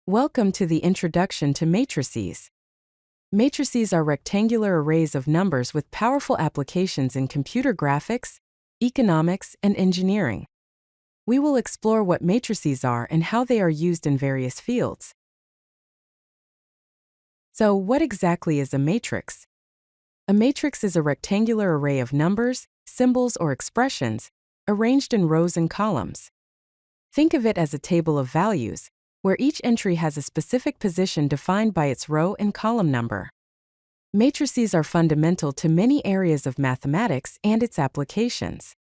Welcome to the introduction to matrices. Matrices are rectangular arrays of numbers with powerful applications in computer graphics, economics, and engineering. We will explore what matrices are and how they are used in various fields. So, what exactly is a matrix? A matrix is a rectangular array of numbers, symbols, or expressions, arranged in rows and columns. Think of it as a table of values, where each entry has a specific position defined by its row and column number. Matrices are fundamental to many areas of mathematics and its applications.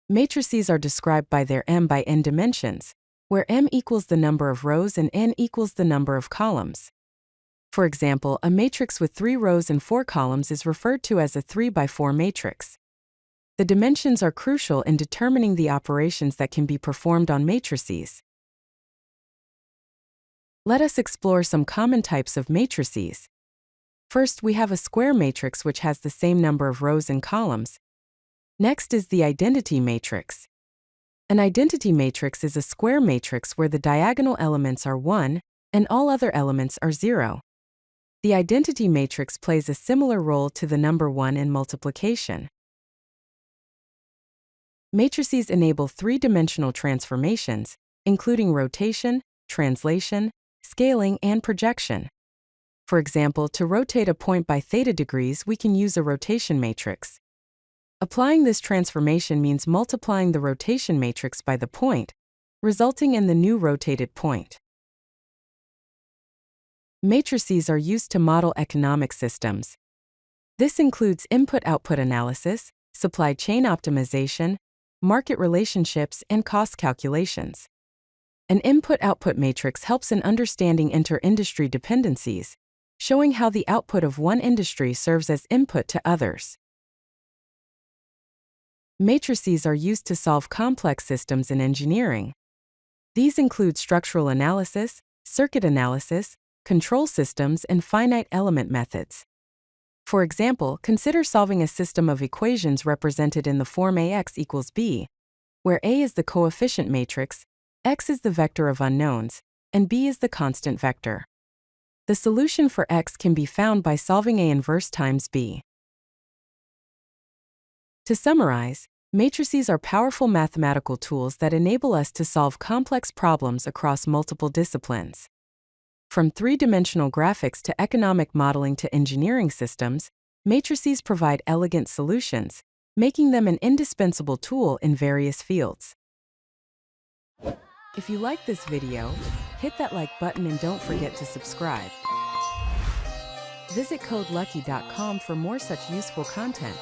Matrices are described by their m by n dimensions, where m equals the number of rows and n equals the number of columns. For example, a matrix with 3 rows and 4 columns is referred to as a 3 by 4 matrix. The dimensions are crucial in determining the operations that can be performed on matrices. Let us explore some common types of matrices. First, we have a square matrix which has the same number of rows and columns. Next is the identity matrix. An identity matrix is a square matrix where the diagonal elements are 1 and all other elements are 0. The identity matrix plays a similar role to the number 1 in multiplication. Matrices enable three-dimensional transformations, including rotation, translation, scaling, and projection. For example, to rotate a point by theta degrees, we can use a rotation matrix. Applying this transformation means multiplying the rotation matrix by the point, resulting in the new rotated point. Matrices are used to model economic systems. This includes input-output analysis, supply chain optimization, market relationships, and cost calculations. An input-output matrix helps in understanding inter-industry dependencies, showing how the output of one industry serves as input to others. Matrices are used to solve complex systems in engineering. These include structural analysis, circuit analysis, control systems, and finite element methods. For example, consider solving a system of equations represented in the form ax equals b, where a is the coefficient matrix, x is the vector of unknowns, and b is the constant vector. The solution for x can be found by solving a inverse times b. To summarize, matrices are powerful mathematical tools that enable us to solve complex problems across multiple disciplines. From three-dimensional graphics to economic modeling to engineering systems, matrices provide elegant solutions, making them an indispensable tool in various fields. If you like this video, hit that like button and don't forget to subscribe. Visit CodeLucky.com for more such useful content.